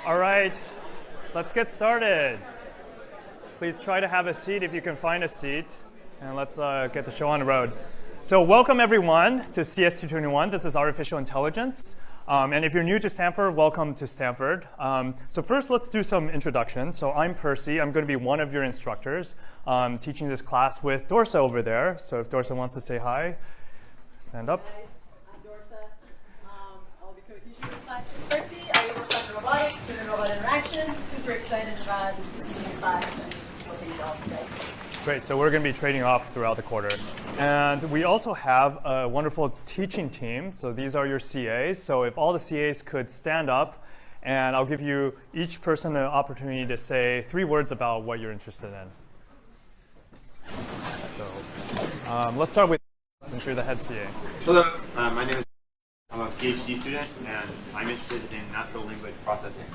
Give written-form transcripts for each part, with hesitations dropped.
All right, let's get started. Please try to have a seat if you can find a seat, and let's get the show on the road. So welcome everyone to CS221. This is Artificial Intelligence. And if you're new to Stanford, welcome to Stanford. So first, let's do some introductions. So I'm Percy. I'm going to be one of your instructors teaching this class with Dorsa over there. So if Dorsa wants to say hi, stand up. Hi guys, I'm Dorsa. I'll be co-teaching this class with Percy. I work on robotics, human-robot interactions. Super excited about this new class and working with all of you guys. Great, so we're going to be trading off throughout the quarter. And we also have a wonderful teaching team. So these are your CAs. So if all the CAs could stand up, and I'll give you each person an opportunity to say 3 words about what you're interested in. So let's start with, since you're the head CA. Hello, my name is. I'm a PhD student, and I'm interested in natural language processing.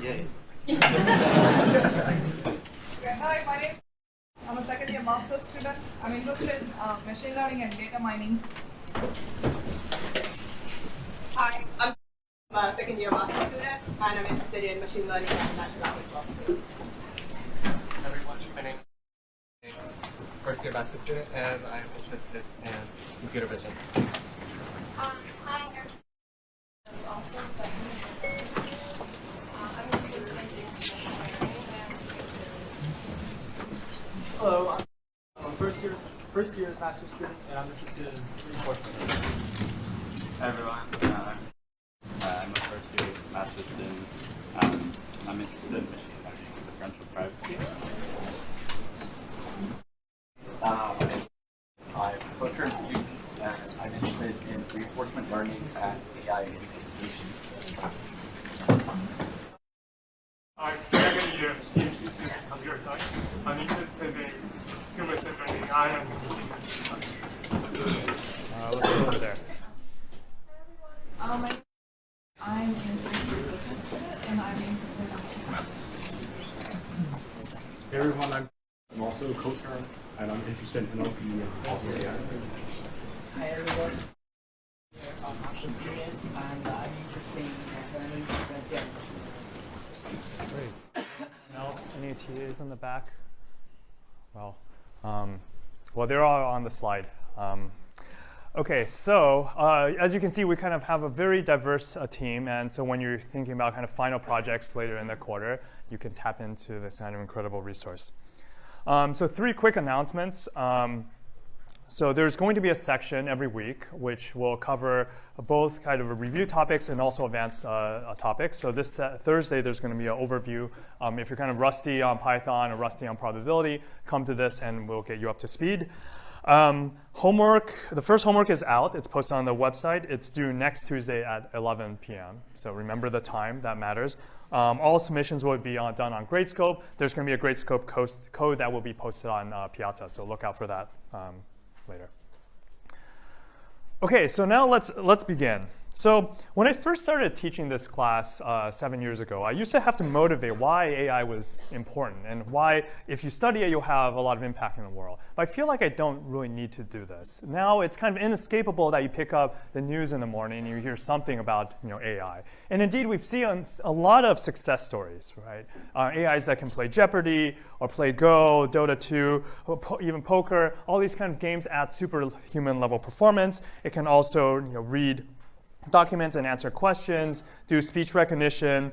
Yay. Hi, my name is. I'm a second-year master's student. I'm interested in machine learning and data mining. Hi, I'm a second-year master's student, and I'm interested in machine learning and natural language processing. Everyone, my name is first-year master's student, and I'm interested in computer vision. Hi, I'm also second-year master's student. I'm interested in Hello, I'm a first year master's student, and I'm interested in reinforcement learning. Hi everyone, I'm a first year master's student. I'm interested in machine learning and differential privacy. My name is I'm a co-current student, and I'm interested in reinforcement learning and AI in education. I'm second year PhD student in computer science. I'm interested in human-centered AI and machine learning. Let's go over there. I'm interested in data, and I'm interested in machine learning. Hey everyone, I'm also a co-current, and I'm interested in NLP and also AI. Hi everyone, I'm a master's student, and I'm interested in learning different. Great. Anyone else? Any TAs in the back? Well, they're all on the slide. Okay, so as you can see, we kind of have a very diverse team, and so when you're thinking about kind of final projects later in the quarter, you can tap into this kind of incredible resource. So 3 quick announcements. So there's going to be a section every week which will cover both kind of review topics and also advanced topics. So this Thursday, there's going to be an overview. If you're kind of rusty on Python or rusty on probability, come to this and we'll get you up to speed. Homework, the first homework is out. It's posted on the website. It's due next Tuesday at 11 p.m. So remember the time, that matters. All submissions will be done on Gradescope. There's going to be a Gradescope code that will be posted on Piazza, so look out for that later. Okay, so now let's begin. So when I first started teaching this class 7 years ago, I used to have to motivate why AI was important and why if you study it, you'll have a lot of impact in the world. But I feel like I don't really need to do this. Now it's kind of inescapable that you pick up the news in the morning and you hear something about AI. And indeed, we've seen a lot of success stories, right? AIs that can play Jeopardy or play Go, Dota 2, even poker. All these kind of games at superhuman level performance. It can also read documents and answer questions, do speech recognition,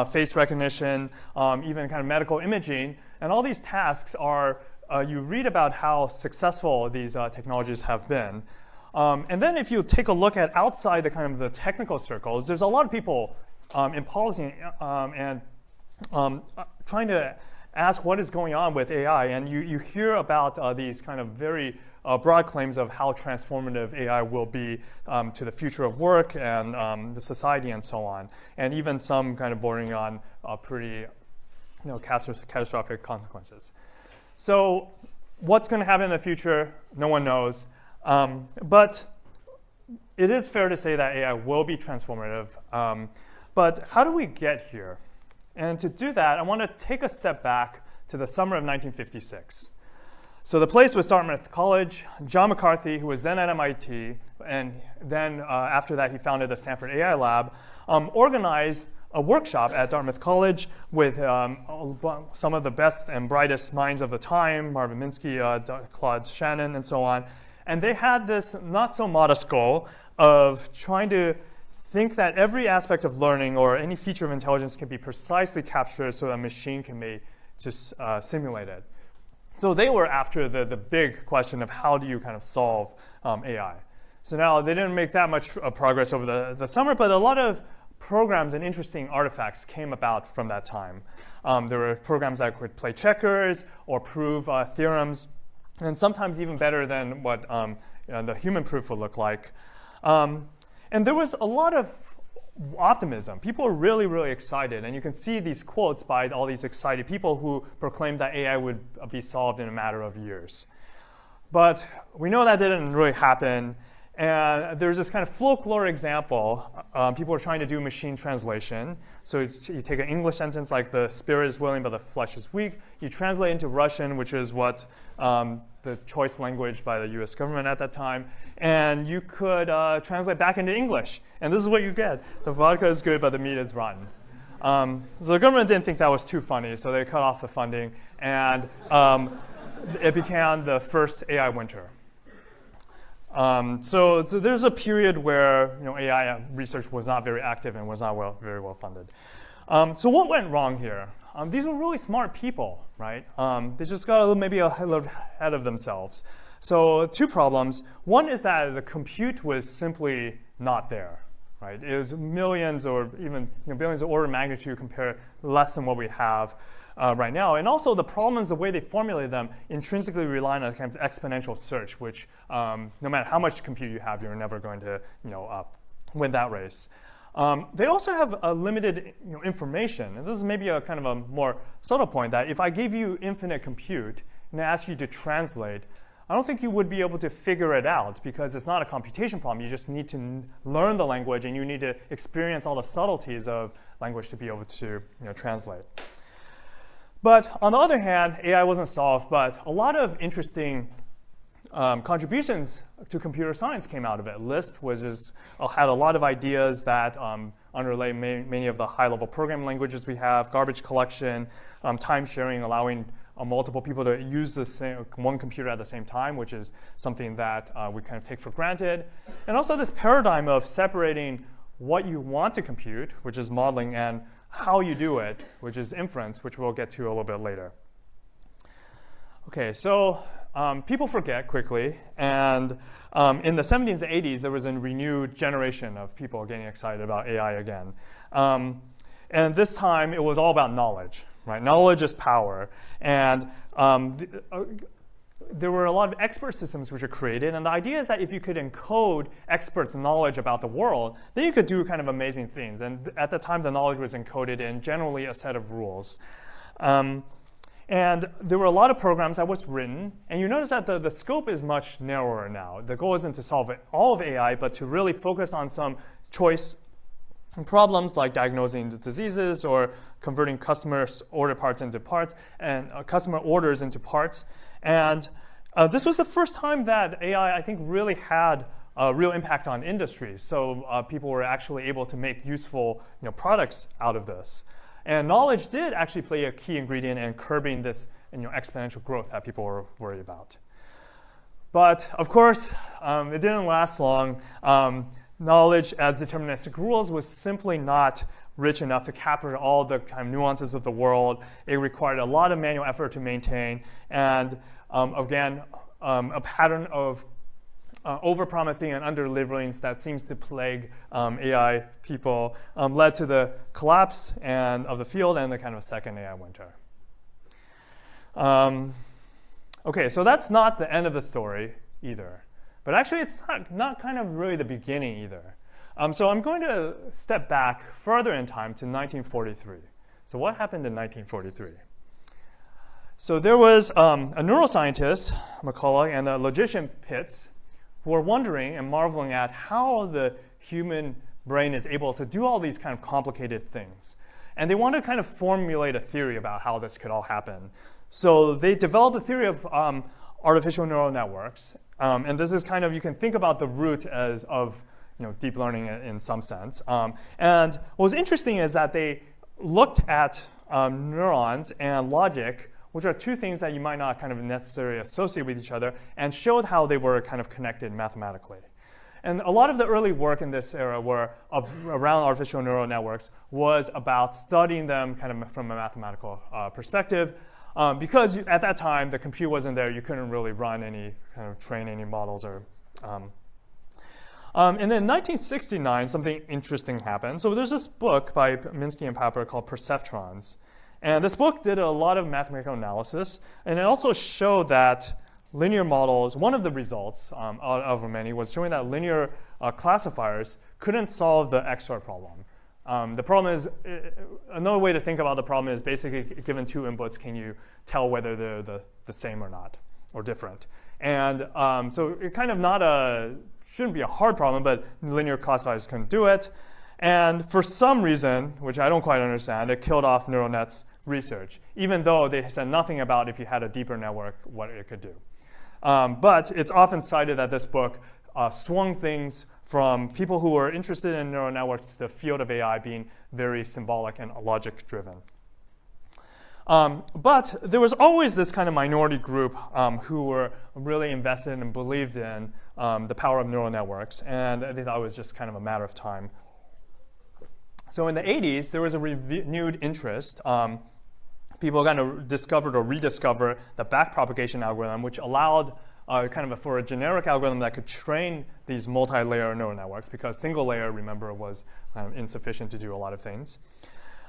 face recognition, even kind of medical imaging. And all these tasks are, you read about how successful these technologies have been. And then if you take a look at outside the kind of the technical circles, there's a lot of people in policy and trying to ask what is going on with AI. And you hear about these kind of very broad claims of how transformative AI will be to the future of work and the society and so on, and even some kind of bordering on pretty catastrophic consequences. So what's going to happen in the future, no one knows. But it is fair to say that AI will be transformative. But how do we get here? And to do that, I want to take a step back to the summer of 1956. So the place was Dartmouth College. John McCarthy, who was then at MIT, and then after that he founded the Stanford AI Lab, organized a workshop at Dartmouth College with some of the best and brightest minds of the time, Marvin Minsky, Claude Shannon, and so on. And they had this not so modest goal of trying to think that every aspect of learning or any feature of intelligence can be precisely captured so a machine can be just simulate it. So they were after the big question of how do you kind of solve AI. So now they didn't make that much progress over the summer, but a lot of programs and interesting artifacts came about from that time. There were programs that could play checkers or prove theorems, and sometimes even better than what the human proof would look like. And there was a lot of optimism. People were really, really excited. And you can see these quotes by all these excited people who proclaimed that AI would be solved in a matter of years. But we know that didn't really happen. And there's this kind of folklore example. People are trying to do machine translation. So you take an English sentence like the spirit is willing but the flesh is weak. You translate into Russian, which is what the choice language by the US government at that time. And you could translate back into English. And this is what you get. The vodka is good, but the meat is rotten. So the government didn't think that was too funny, so they cut off the funding. And it became the first AI winter. So there's a period where AI research was not very active and was not very well funded. So what went wrong here? These were really smart people, right? They just got maybe a little ahead of themselves. So two problems. One is that the compute was simply not there, right? It was millions or even billions of order of magnitude compared less than what we have right now. And also the problems, the way they formulate them, intrinsically rely on a kind of exponential search, which no matter how much compute you have, you're never going to win that race. They also have a limited information. And this is maybe a kind of a more subtle point that if I gave you infinite compute and I asked you to translate, I don't think you would be able to figure it out because it's not a computation problem. You just need to learn the language and you need to experience all the subtleties of language to be able to translate. But on the other hand, AI wasn't solved, but a lot of interesting contributions to computer science came out of it. Lisp had a lot of ideas that underlay many of the high-level programming languages we have, garbage collection, time sharing, allowing multiple people to use one computer at the same time, which is something that we kind of take for granted. And also this paradigm of separating what you want to compute, which is modeling, and how you do it, which is inference, which we'll get to a little bit later. Okay, so people forget quickly, and in the 70s and 80s, there was a renewed generation of people getting excited about AI again. And this time, it was all about knowledge, right? Knowledge is power. And there were a lot of expert systems which were created, and the idea is that if you could encode experts' knowledge about the world, then you could do kind of amazing things. And at the time, the knowledge was encoded in generally a set of rules. And there were a lot of programs that was written, and you notice that the scope is much narrower now. The goal isn't to solve all of AI, but to really focus on some choice problems like diagnosing the diseases or converting customer order parts into parts and customer orders into parts. And this was the first time that AI, I think, really had a real impact on industry. So people were actually able to make useful products out of this. And knowledge did actually play a key ingredient in curbing this exponential growth that people were worried about. But of course, it didn't last long. Knowledge as deterministic rules was simply not rich enough to capture all the kind of nuances of the world. It required a lot of manual effort to maintain. And again, a pattern of overpromising and under-delivering that seems to plague AI people led to the collapse of the field and the kind of second AI winter. Okay, so that's not the end of the story either. But actually, it's not kind of really the beginning either. So I'm going to step back further in time to 1943. So what happened in 1943? So there was a neuroscientist, McCulloch, and a logician, Pitts, who were wondering and marveling at how the human brain is able to do all these kind of complicated things. And they wanted to kind of formulate a theory about how this could all happen. So they developed a theory of artificial neural networks. And this is kind of, you can think about the root of deep learning in some sense. And what was interesting is that they looked at neurons and logic, which are two things that you might not kind of necessarily associate with each other, and showed how they were kind of connected mathematically. And a lot of the early work in this era around artificial neural networks was about studying them kind of from a mathematical perspective. Because at that time, the compute wasn't there, you couldn't really run any kind of train any models. And then in 1969, something interesting happened. So there's this book by Minsky and Papert called Perceptrons. And this book did a lot of mathematical analysis. And it also showed that linear models, one of the results out of many, was showing that linear classifiers couldn't solve the XOR problem. The problem is, another way to think about the problem is basically given two inputs, can you tell whether they're the same or not, or different? And so it kind of shouldn't be a hard problem, but linear classifiers couldn't do it. And for some reason, which I don't quite understand, it killed off neural nets research, even though they said nothing about if you had a deeper network, what it could do. But it's often cited that this book swung things from people who were interested in neural networks to the field of AI being very symbolic and logic-driven. But there was always this kind of minority group who were really invested and believed in the power of neural networks, and they thought it was just kind of a matter of time. So in the 80s, there was a renewed interest. People kind of discovered or rediscovered the backpropagation algorithm, which allowed for a generic algorithm that could train these multi-layer neural networks, because single layer, remember, was insufficient to do a lot of things.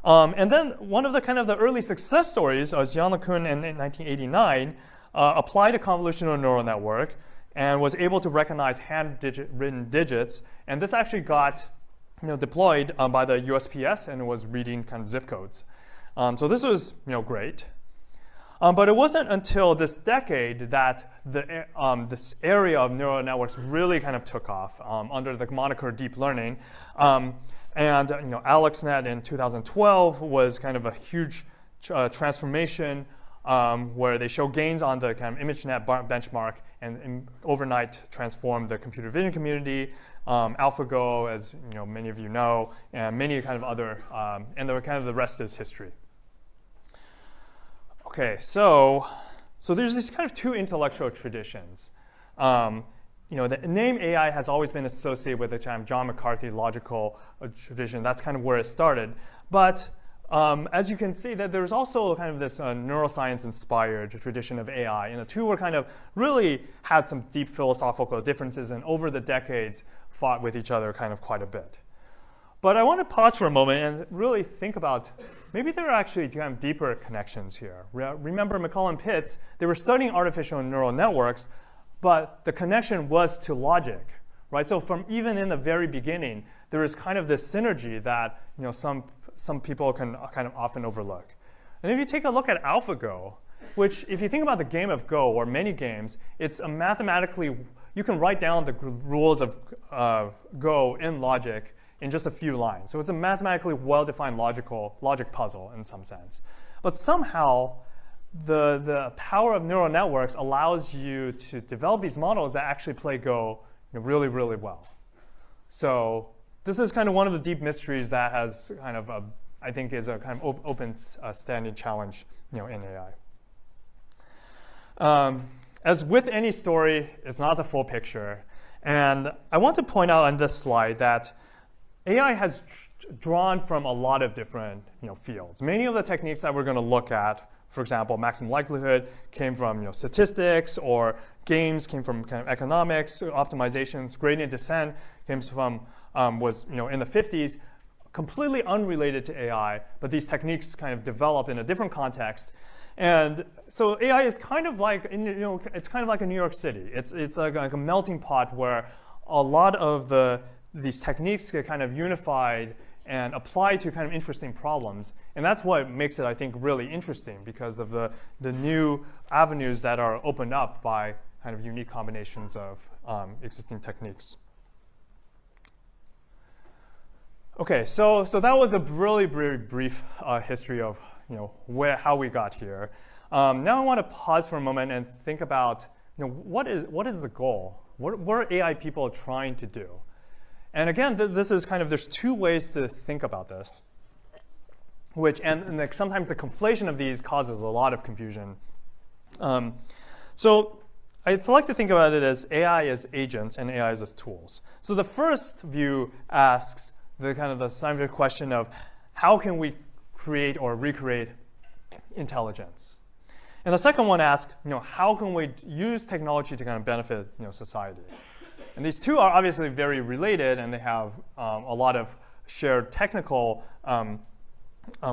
And then one of the early success stories was Jan LeCun in 1989 applied a convolutional neural network and was able to recognize handwritten digits. And this actually got deployed by the USPS and was reading kind of zip codes. So this was great. But it wasn't until this decade that this area of neural networks really kind of took off under the moniker deep learning. And AlexNet in 2012 was kind of a huge transformation where they show gains on the kind of ImageNet benchmark and overnight transformed the computer vision community. AlphaGo, as many of you know, and many kind of other, and the rest is history. Okay, so there's these kind of two intellectual traditions. The name AI has always been associated with the kind of John McCarthy logical tradition. That's kind of where it started. But as you can see, that there's also kind of this neuroscience-inspired tradition of AI. And the two were kind of really had some deep philosophical differences, and over the decades fought with each other kind of quite a bit. But I want to pause for a moment and really think about maybe there are actually kind of deeper connections here. Remember McCall and Pitts, they were studying artificial neural networks, but the connection was to logic, right? So from even in the very beginning, there is kind of this synergy that some people can kind of often overlook. And if you take a look at AlphaGo, which if you think about the game of Go or many games, it's a mathematically, you can write down the rules of Go in logic in just a few lines. So it's a mathematically well-defined logic puzzle in some sense. But somehow, the power of neural networks allows you to develop these models that actually play Go really, really well. So this is kind of one of the deep mysteries that has kind of, I think, is a kind of open standing challenge in AI. As with any story, it's not the full picture. And I want to point out on this slide that AI has drawn from a lot of different fields. Many of the techniques that we're going to look at, for example, maximum likelihood, came from statistics, or games came from kind of economics, optimizations, gradient descent came from was in the 50s, completely unrelated to AI, but these techniques kind of developed in a different context. And so AI is kind of like it's kind of like a New York City. It's like a melting pot where a lot of these techniques get kind of unified and applied to kind of interesting problems. And that's what makes it, I think, really interesting, because of the new avenues that are opened up by kind of unique combinations of existing techniques. Okay, so that was a really very brief history of how we got here. Now I want to pause for a moment and think about what is the goal? What are AI people trying to do? And again, this is kind of, there's two ways to think about this, and sometimes the conflation of these causes a lot of confusion. So I like to think about it as AI as agents and AI as tools. So the first view asks the scientific question of how can we create or recreate intelligence? And the second one asks, how can we use technology to kind of benefit, society? And these two are obviously very related, and they have a lot of shared technical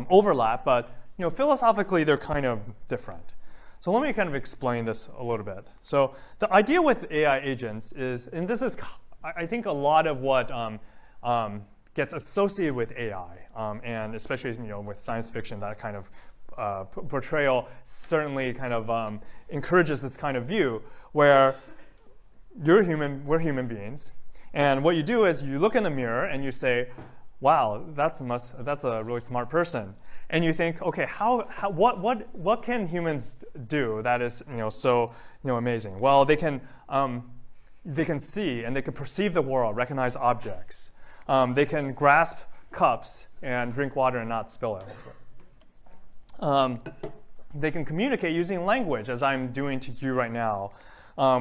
overlap, but philosophically they're kind of different. So let me kind of explain this a little bit. So the idea with AI agents is, and this is, I think, a lot of what gets associated with AI, and especially with science fiction, that kind of portrayal certainly kind of encourages this kind of view where you're human, we're human beings, and what you do is you look in the mirror and you say, wow, that's a really smart person. And you think, okay, what can humans do that is so amazing? Well, they can see and they can perceive the world, recognize objects. They can grasp cups and drink water and not spill it. They can communicate using language, as I'm doing to you right now.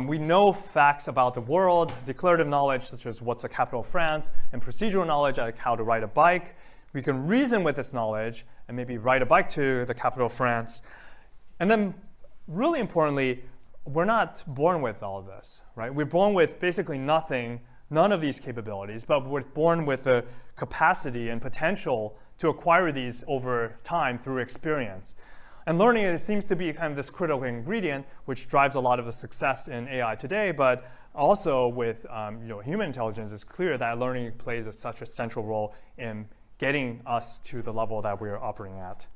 We know facts about the world, declarative knowledge, such as what's the capital of France, and procedural knowledge, like how to ride a bike. We can reason with this knowledge and maybe ride a bike to the capital of France. And then, really importantly, we're not born with all of this, right? We're born with basically nothing, none of these capabilities, but we're born with the capacity and potential to acquire these over time through experience. And learning, it seems to be kind of this critical ingredient, which drives a lot of the success in AI today, but also with human intelligence, it's clear that learning plays such a central role in getting us to the level that we're operating at.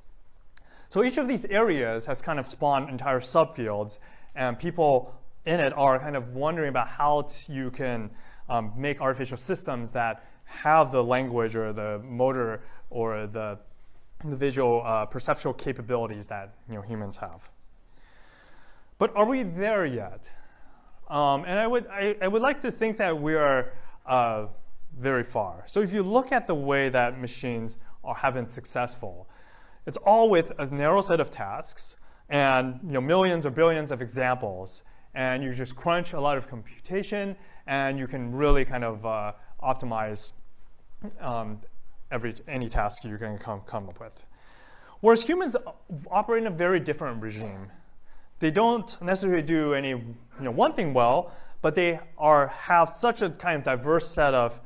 So each of these areas has kind of spawned entire subfields, and people in it are kind of wondering about how you can make artificial systems that have the language or the motor or the visual perceptual capabilities that humans have. But are we there yet? And I would like to think that we are very far. So if you look at the way that machines have been successful, it's all with a narrow set of tasks and millions or billions of examples, and you just crunch a lot of computation, and you can really kind of optimize any task you can come up with. Whereas humans operate in a very different regime. They don't necessarily do any one thing well, but they have such a kind of diverse set of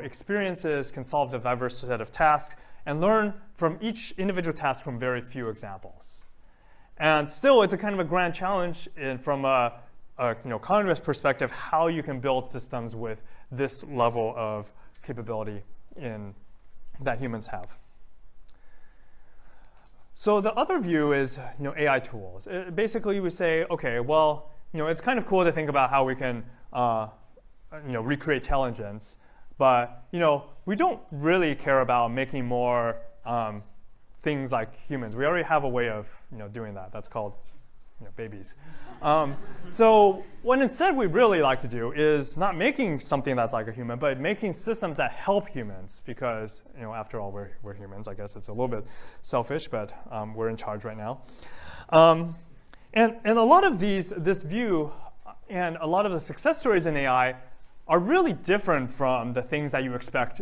experiences, can solve a diverse set of tasks, and learn from each individual task from very few examples. And still, it's a kind of a grand challenge from a cognitive perspective, how you can build systems with this level of capability that humans have. So the other view is AI tools. Basically, we say, okay, well, it's kind of cool to think about how we can recreate intelligence, but we don't really care about making more things like humans. We already have a way of doing that. That's called babies. So what instead we really like to do is not making something that's like a human, but making systems that help humans, because after all, we're humans. I guess it's a little bit selfish, but we're in charge right now. And a lot of this view and a lot of the success stories in AI are really different from the things that you expect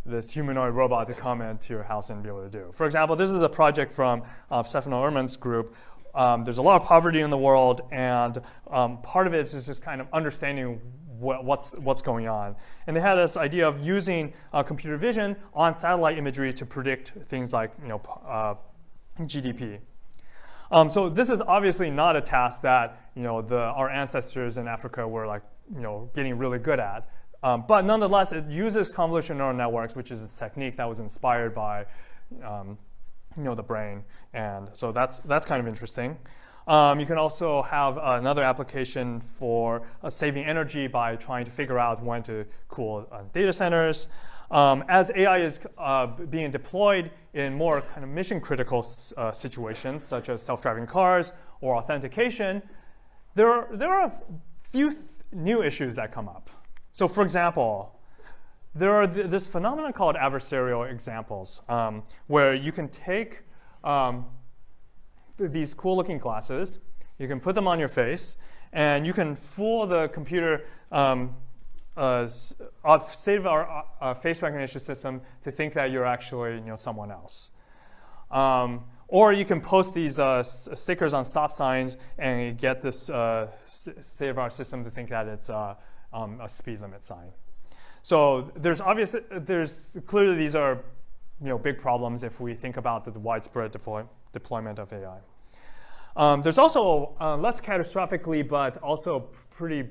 this humanoid robot to come into your house and be able to do. For example, this is a project from Stefano Ehrman's group. There's a lot of poverty in the world, and part of it is just kind of understanding what's going on. And they had this idea of using computer vision on satellite imagery to predict things like GDP. So this is obviously not a task that our ancestors in Africa were getting really good at. But nonetheless, it uses convolutional neural networks, which is a technique that was inspired by the brain, and so that's kind of interesting. You can also have another application for saving energy by trying to figure out when to cool data centers. As AI is being deployed in more kind of mission-critical situations, such as self-driving cars or authentication, there are a few new issues that come up. So, for example, there are this phenomenon called adversarial examples, where you can take these cool-looking glasses, you can put them on your face, and you can fool the computer save our face recognition system to think that you're actually someone else. Or you can post these stickers on stop signs and get this save our system to think that it's a speed limit sign. So there's clearly these are big problems if we think about the widespread deployment of AI. There's also less catastrophically, but also pretty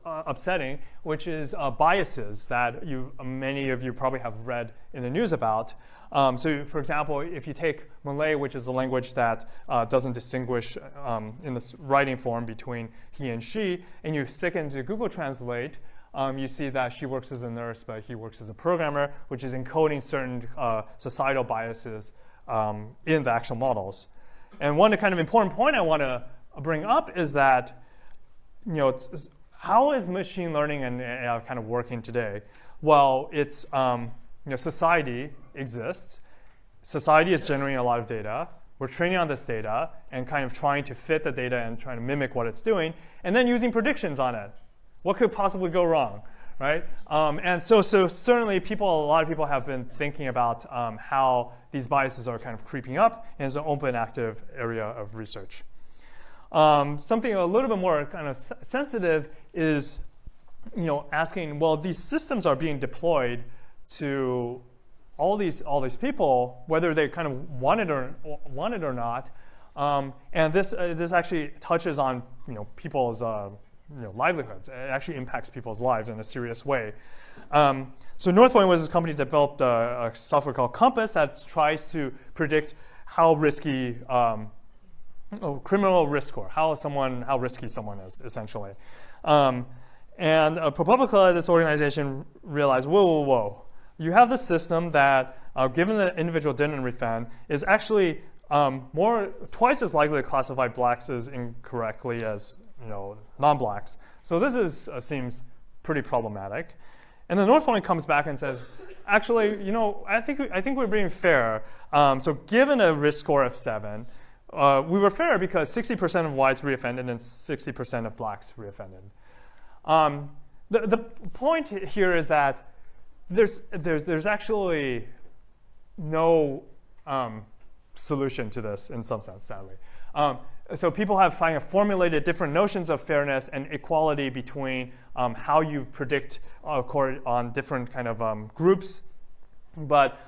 upsetting, which is biases that many of you probably have read in the news about. So, for example, if you take Malay, which is a language that doesn't distinguish in the writing form between he and she, and you stick it into Google Translate, you see that she works as a nurse, but he works as a programmer, which is encoding certain societal biases in the actual models. And one kind of important point I want to bring up is that, how is machine learning and AI kind of working today? Well, it's society exists. Society is generating a lot of data. We're training on this data and kind of trying to fit the data and trying to mimic what it's doing, and then using predictions on it. What could possibly go wrong, right? And so certainly a lot of people have been thinking about how these biases are kind of creeping up, and it's an open, active area of research. Something a little bit more kind of sensitive is, asking, well, these systems are being deployed to all these people, whether they kind of want it or not, and this actually touches on people's livelihoods. It actually impacts people's lives in a serious way. So Northpoint was a company that developed a software called Compass that tries to predict how risky criminal risk score, how risky someone is, essentially. And ProPublica, this organization, realized, whoa. You have this system that, given the individual didn't refund, is actually twice as likely to classify blacks as incorrectly as non-blacks. So this seems pretty problematic. And then Northpoint comes back and says, actually, I think we're being fair. So given a risk score of 7, we were fair because 60% of whites reoffended and 60% of blacks reoffended. The point here is that there's actually no solution to this in some sense, sadly. So people have formulated different notions of fairness and equality between how you predict on different kind of groups, but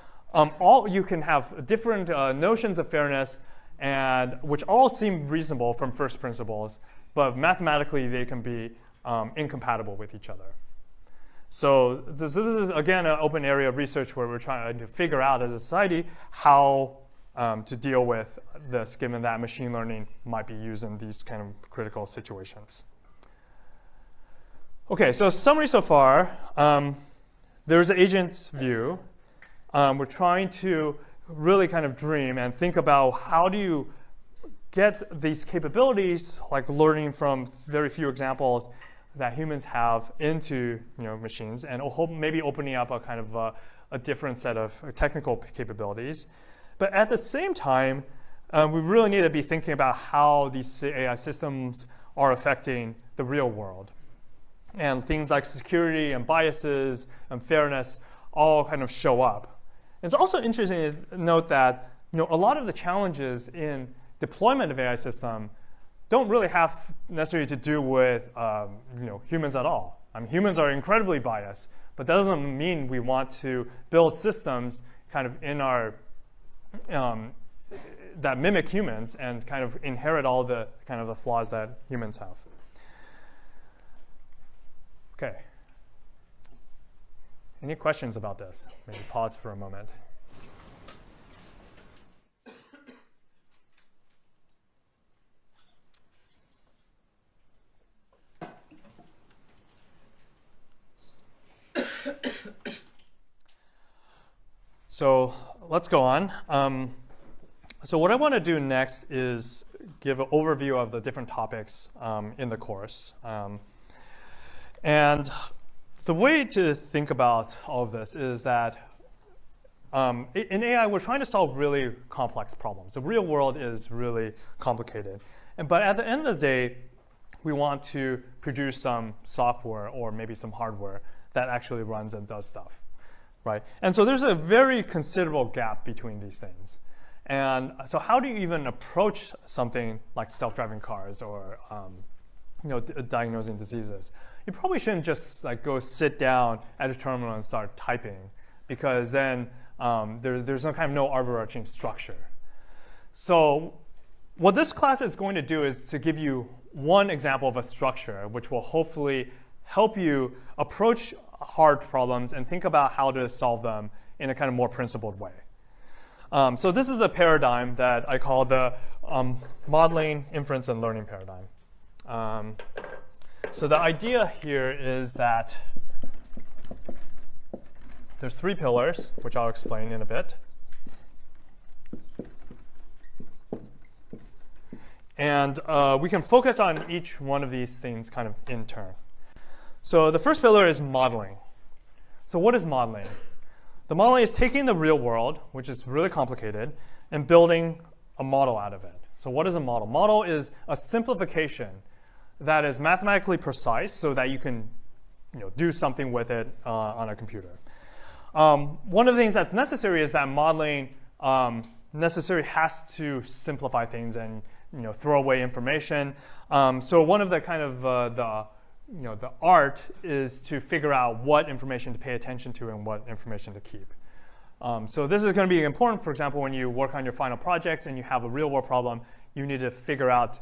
you can have different notions of fairness, and which all seem reasonable from first principles, but mathematically they can be incompatible with each other. So this is, again, an open area of research where we're trying to figure out as a society how to deal with this, given that machine learning might be used in these kind of critical situations. OK, so summary so far. There's an agent's view. We're trying to really kind of dream and think about how do you get these capabilities, like learning from very few examples that humans have, into machines, and maybe opening up a kind of a different set of technical capabilities. But at the same time, we really need to be thinking about how these AI systems are affecting the real world. And things like security and biases and fairness all kind of show up. It's also interesting to note that a lot of the challenges in deployment of AI system don't really have necessarily to do with humans at all. I mean, humans are incredibly biased, but that doesn't mean we want to build systems kind of in our that mimic humans and kind of inherit all the kind of the flaws that humans have. Okay. Any questions about this? Maybe pause for a moment. So let's go on. So what I want to do next is give an overview of the different topics in the course. And the way to think about all of this is that in AI, we're trying to solve really complex problems. The real world is really complicated. But at the end of the day, we want to produce some software or maybe some hardware that actually runs and does stuff, right? And so there's a very considerable gap between these things. And so how do you even approach something like self-driving cars or diagnosing diseases? You probably shouldn't just like go sit down at a terminal and start typing, because then there's no overarching structure. So what this class is going to do is to give you one example of a structure which will hopefully help you approach hard problems and think about how to solve them in a kind of more principled way. So this is a paradigm that I call the modeling, inference, and learning paradigm. So the idea here is that there's 3 pillars, which I'll explain in a bit. And we can focus on each one of these things kind of in turn. So the first pillar is modeling. So what is modeling? The modeling is taking the real world, which is really complicated, and building a model out of it. So what is a model? Model is a simplification that is mathematically precise so that you can do something with it on a computer. One of the things that's necessary is that modeling necessarily has to simplify things and throw away information. So one of the kind of the art is to figure out what information to pay attention to and what information to keep. So this is going to be important, for example, when you work on your final projects and you have a real-world problem, you need to figure out,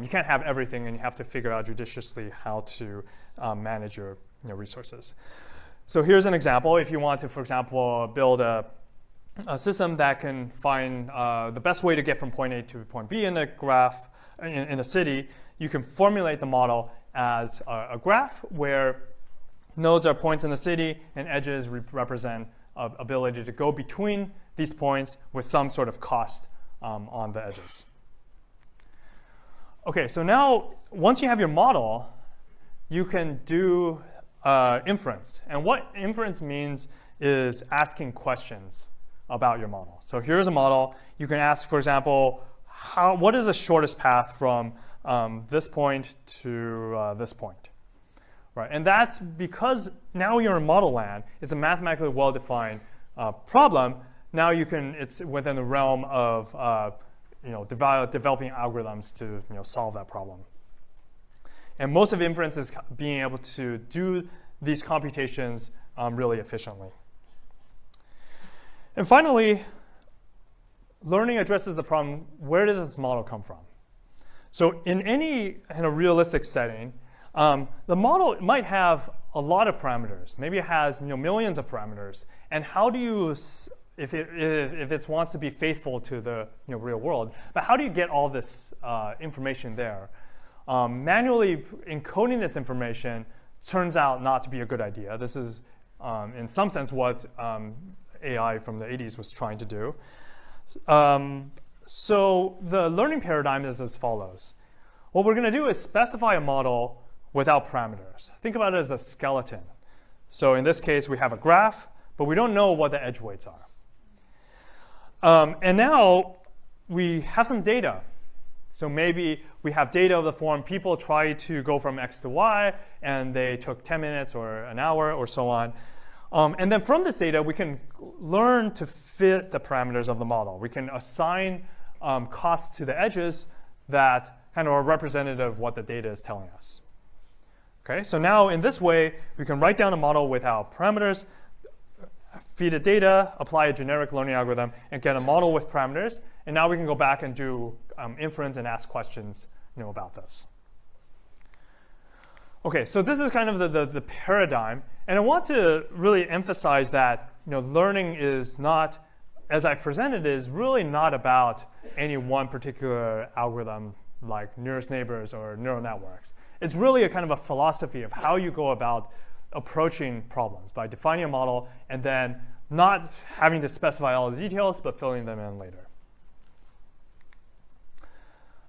you can't have everything, and you have to figure out judiciously how to manage your resources. So here's an example. If you want to, for example, build a system that can find the best way to get from point A to point B in a graph, in a city, you can formulate the model as a graph where nodes are points in the city and edges represent ability to go between these points with some sort of cost on the edges. Okay, so now once you have your model, you can do inference. And what inference means is asking questions about your model. So here's a model. You can ask, for example, what is the shortest path from this point to this point? Right? And that's because now you're in model land. It's a mathematically well-defined problem. Now it's within the realm of developing algorithms to solve that problem. And most of inference is being able to do these computations really efficiently. And finally, learning addresses the problem, where did this model come from? So in any kind of realistic setting, the model might have a lot of parameters. Maybe it has millions of parameters. And how do you, if it wants to be faithful to the real world, but how do you get all this information there? Manually encoding this information turns out not to be a good idea. This is, in some sense, what AI from the 80s was trying to do. So the learning paradigm is as follows. What we're going to do is specify a model without parameters. Think about it as a skeleton. So in this case, we have a graph, but we don't know what the edge weights are. And now we have some data. So maybe we have data of the form people try to go from X to Y, and they took 10 minutes or an hour or so on. And then from this data, we can learn to fit the parameters of the model. We can assign costs to the edges that kind of are representative of what the data is telling us. Okay, so now in this way, we can write down a model without parameters, feed it data, apply a generic learning algorithm, and get a model with parameters. And now we can go back and do inference and ask questions about this. Okay, so this is kind of the paradigm. And I want to really emphasize that learning is not, as I presented, is really not about any one particular algorithm like nearest neighbors or neural networks. It's really a kind of a philosophy of how you go about approaching problems by defining a model and then not having to specify all the details, but filling them in later.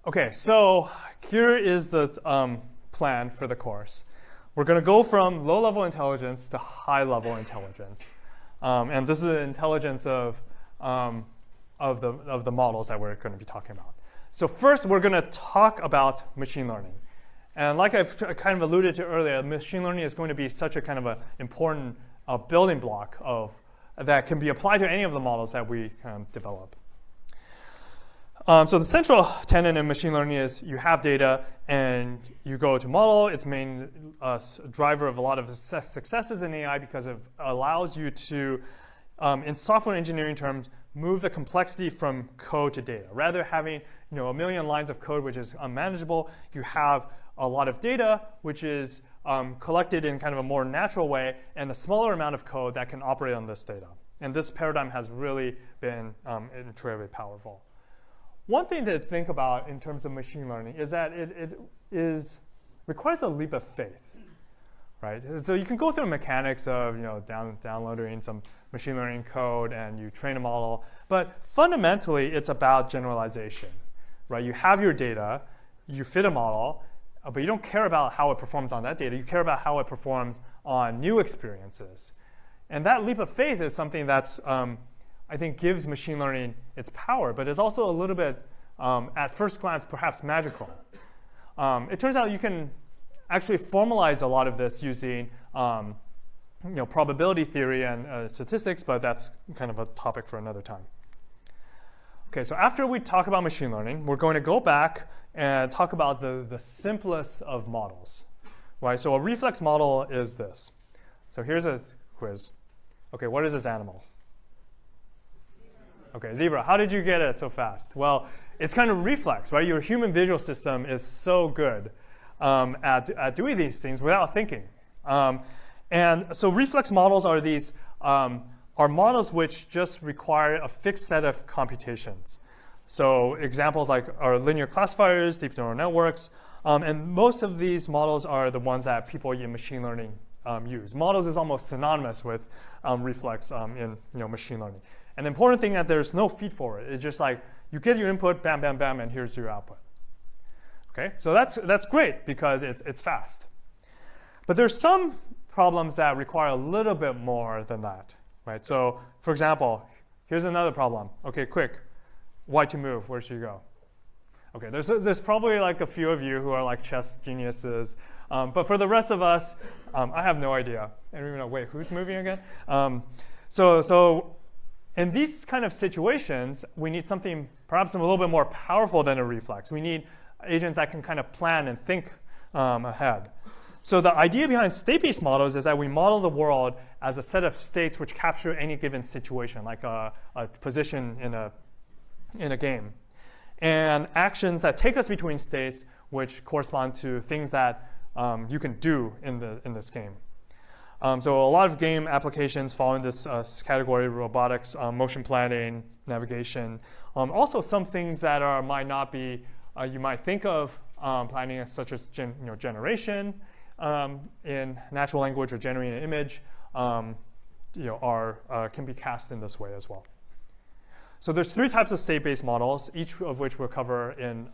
Okay, so here is the plan for the course. we're going to go from low-level intelligence to high-level intelligence. And this is the intelligence of the models that we're going to be talking about. So first, we're going to talk about machine learning. And like I've kind of alluded to earlier, machine learning is going to be such a kind of an important building block that can be applied to any of the models that we develop. So the central tenet in machine learning is you have data and you go to model. It's main driver of a lot of successes in AI because it allows you to, in software engineering terms, move the complexity from code to data. Rather than having a million lines of code, which is unmanageable, you have a lot of data, which is collected in kind of a more natural way, and a smaller amount of code that can operate on this data. And this paradigm has really been incredibly powerful. One thing to think about in terms of machine learning is that it requires a leap of faith, right? So you can go through the mechanics of downloading some machine learning code and you train a model, but fundamentally it's about generalization, right? You have your data, you fit a model, but you don't care about how it performs on that data. You care about how it performs on new experiences. And that leap of faith is something that's I think gives machine learning its power, but is also a little bit, at first glance, perhaps magical. It turns out you can actually formalize a lot of this using probability theory and statistics, but that's kind of a topic for another time. Okay, so after we talk about machine learning, we're going to go back and talk about the simplest of models, right? So a reflex model is this. So here's a quiz. Okay, what is this animal? Okay, zebra. How did you get it so fast? Well, it's kind of reflex, right? Your human visual system is so good at doing these things without thinking. And so reflex models are these are models which just require a fixed set of computations. So examples like are linear classifiers, deep neural networks, and most of these models are the ones that people in machine learning use. Models is almost synonymous with reflex in machine learning. And the important thing is that there's no feed forward. It's just like you get your input, bam, bam, bam, and here's your output. Okay, so that's great because it's fast. But there's some problems that require a little bit more than that, right? So for example, here's another problem. Okay, quick, Y to move, where should you go? Okay, there's probably like a few of you who are like chess geniuses, but for the rest of us, I have no idea. I don't even know, wait, who's moving again? So in these kind of situations, we need something perhaps a little bit more powerful than a reflex. We need agents that can kind of plan and think ahead. So the idea behind state-based models is that we model the world as a set of states which capture any given situation, like a position in a game, and actions that take us between states, which correspond to things that you can do in this game. So a lot of game applications fall in this category: robotics, motion planning, navigation. Also, some things that might not be you might think of planning, such as generation in natural language or generating an image, can be cast in this way as well. So there's three types of state-based models, each of which we'll cover in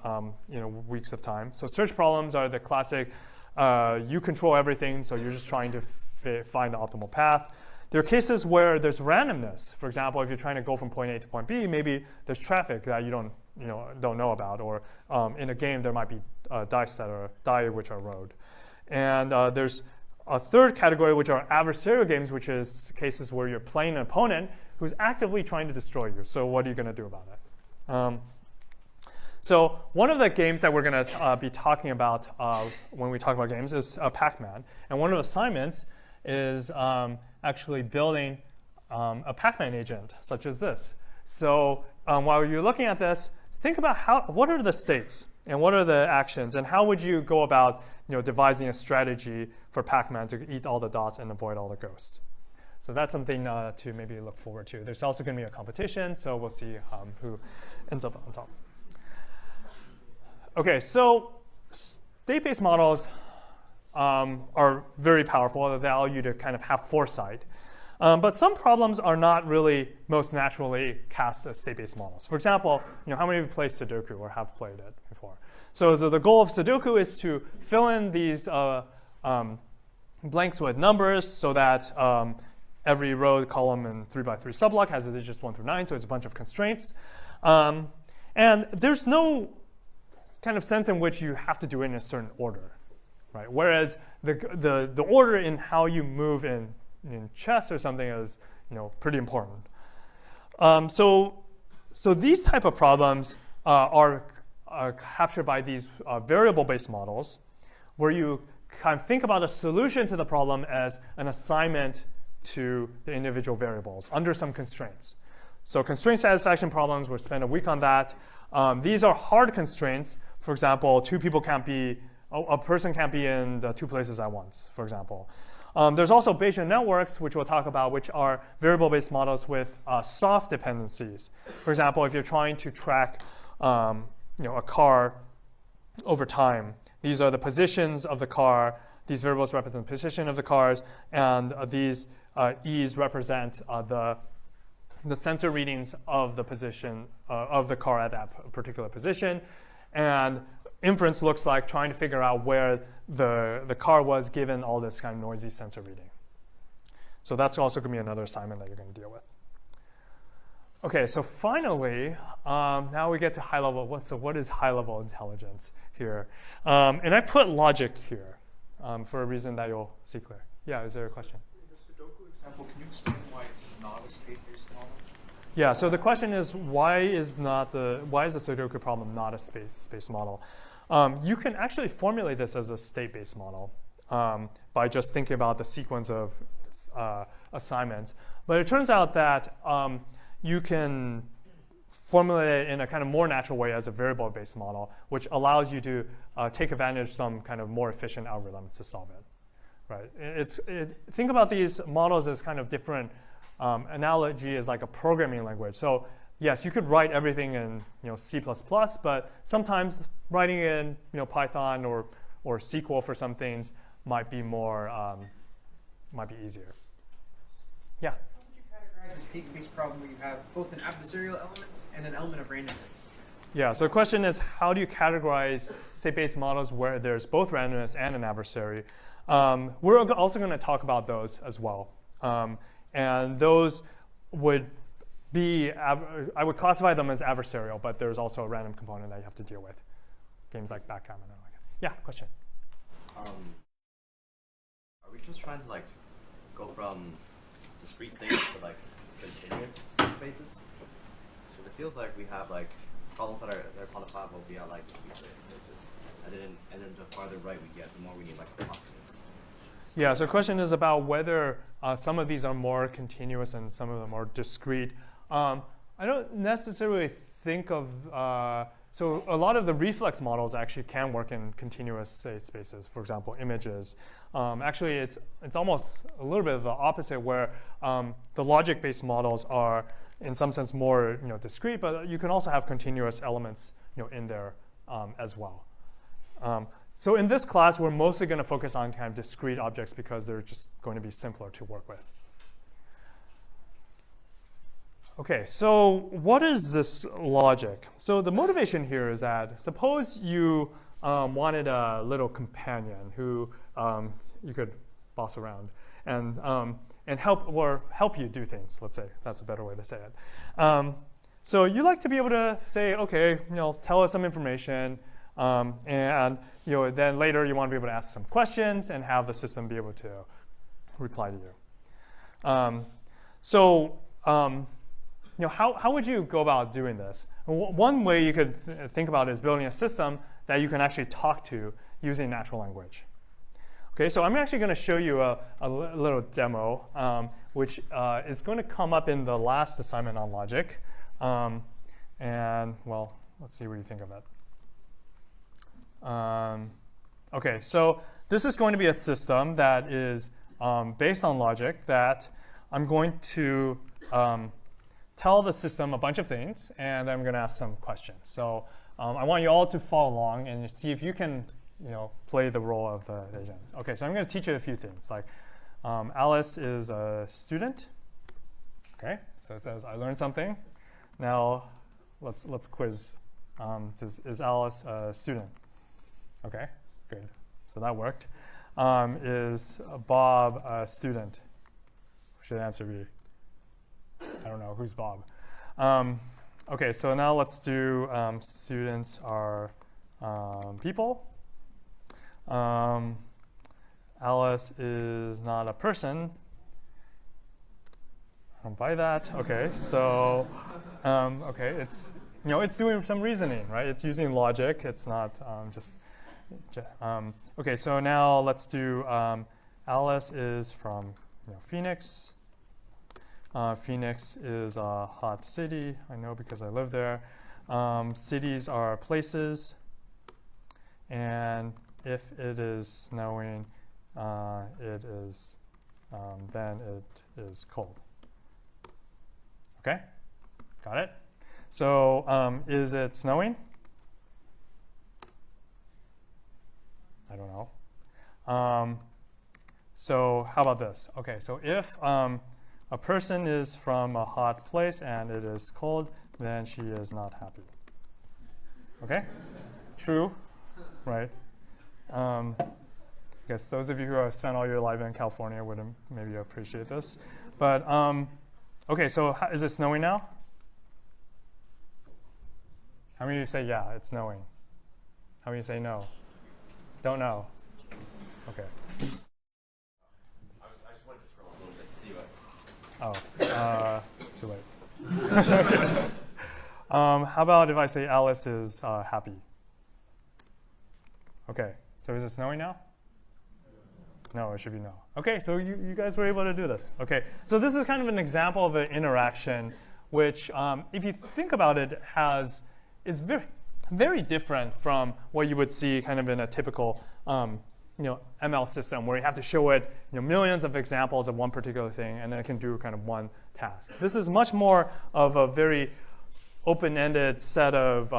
weeks of time. So search problems are the classic. You control everything, so you're just trying to find the optimal path. There are cases where there's randomness. For example, if you're trying to go from point A to point B, maybe there's traffic that you don't know about, or in a game there might be die which are road. And there's a third category, which are adversarial games, which is cases where you're playing an opponent who's actively trying to destroy you. So what are you going to do about it? So one of the games that we're going to be talking about when we talk about games is Pac-Man. And one of the assignments is actually building a Pac-Man agent, such as this. So while you're looking at this, think about what are the states and what are the actions, and how would you go about devising a strategy for Pac-Man to eat all the dots and avoid all the ghosts. So that's something to maybe look forward to. There's also going to be a competition, so we'll see who ends up on top. Okay, so state-based models are very powerful. They allow you to kind of have foresight. But some problems are not really most naturally cast as state-based models. For example, how many of you play Sudoku or have played it before? So the goal of Sudoku is to fill in these blanks with numbers so that every row, column, and 3x3 subblock has the digits 1 through 9, so it's a bunch of constraints. And there's no kind of sense in which you have to do it in a certain order, right? Whereas the order in how you move in chess or something is pretty important. So these type of problems are captured by these variable-based models, where you kind of think about a solution to the problem as an assignment to the individual variables under some constraints. So constraint satisfaction problems, we'll spend a week on that. These are hard constraints. For example, a person can't be in the 2 places at once, for example. There's also Bayesian networks, which we'll talk about, which are variable-based models with soft dependencies. For example, if you're trying to track a car over time, these are the positions of the car. These variables represent the position of the cars, and these E's represent the sensor readings of the position of the car at that particular position. And inference looks like trying to figure out where the car was given all this kind of noisy sensor reading. So that's also going to be another assignment that you're going to deal with. OK, so finally, now we get to high level. What is high level intelligence here? And I put logic here for a reason that you'll see clear. Yeah, is there a question? The Sudoku example, can you explain why it's not a state-based model? Yeah, so the question is, why is the Sudoku problem not a space-based model? You can actually formulate this as a state-based model by just thinking about the sequence of assignments. But it turns out that you can formulate it in a kind of more natural way as a variable-based model, which allows you to take advantage of some kind of more efficient algorithm to solve it. Right? Think about these models as kind of different. Analogy is like a programming language. So yes, you could write everything in C++, but sometimes writing in Python or SQL for some things might be easier. Yeah. How would you categorize a state-based problem where you have both an adversarial element and an element of randomness? Yeah. So the question is, how do you categorize state-based models where there's both randomness and an adversary? We're also going to talk about those as well. And those would be, I would classify them as adversarial, but there's also a random component that you have to deal with. Games like backgammon and like that. Yeah, question. Are we just trying to go from discrete states to continuous spaces? So it feels like we have problems that are quantifiable via discrete spaces, and then the farther right we get, the more we need approximates. Yeah, so the question is about whether some of these are more continuous and some of them are discrete. I don't necessarily think of, so a lot of the reflex models actually can work in continuous state spaces, for example, images. Actually, it's almost a little bit of the opposite, where the logic-based models are, in some sense, more discrete, but you can also have continuous elements in there as well. So in this class, we're mostly going to focus on kind of discrete objects because they're just going to be simpler to work with. OK, so what is this logic? So the motivation here is that suppose you wanted a little companion who you could boss around and help you do things. Let's say that's a better way to say it. So you like to be able to say, OK, tell us some information. And then later you want to be able to ask some questions and have the system be able to reply to you. How would you go about doing this? One way you could think about is building a system that you can actually talk to using natural language. Okay, so I'm actually going to show you a little demo, which is going to come up in the last assignment on logic. And well, let's see what you think of it. OK, so this is going to be a system that is based on logic that I'm going to tell the system a bunch of things, and I'm going to ask some questions. So I want you all to follow along and see if you can play the role of the agent. OK, so I'm going to teach you a few things. Like Alice is a student. OK, so it says I learned something. Now let's quiz. Is Alice a student? OK, good. So that worked. Is Bob a student? Who should the answer be? I don't know. Who's Bob? Okay, so now let's do students are people. Alice is not a person. I don't buy that. Okay, so okay, it's it's doing some reasoning, right? It's using logic. It's not just. Okay, so now let's do. Alice is from Phoenix. Phoenix is a hot city. I know because I live there. Cities are places, and if it is snowing, it is then it is cold. Okay, got it? So is it snowing? I don't know. So how about this? Okay, so if a person is from a hot place and it is cold, then she is not happy. Okay? True, right? I guess those of you who have spent all your life in California would maybe appreciate this. But okay, so is it snowing now? How many of you say yeah, it's snowing? How many say no? Don't know. Okay. I just wanted to scroll a little bit to see what. Oh, too late. How about if I say Alice is happy? Okay, so is it snowing now? No, it should be no. Okay, so you guys were able to do this. Okay, so this is kind of an example of an interaction which, if you think about it, is very, very different from what you would see kind of in a typical ML system where you have to show it millions of examples of one particular thing and then it can do kind of one task. This is much more of a very open-ended set of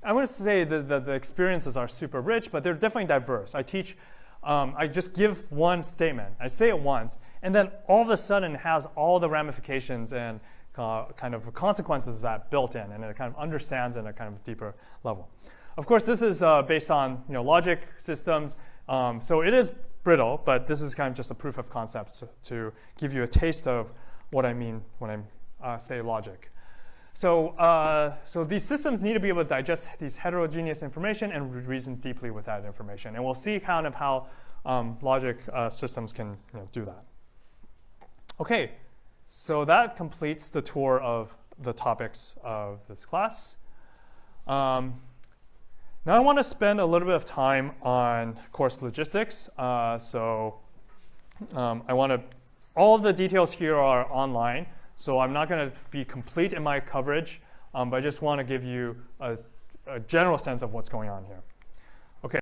I wouldn't say the experiences are super rich, but they're definitely diverse. I teach, I just give one statement. I say it once, and then all of a sudden it has all the ramifications and kind of consequences of that built in, and it kind of understands in a kind of deeper level. Of course, this is based on logic systems, so it is brittle, but this is kind of just a proof of concept to give you a taste of what I mean when I say logic. So, so these systems need to be able to digest these heterogeneous information and reason deeply with that information. And we'll see kind of how logic systems can do that. Okay, so that completes the tour of the topics of this class. Now I want to spend a little bit of time on course logistics. I want to, all of the details here are online. So I'm not going to be complete in my coverage, but I just want to give you a general sense of what's going on here.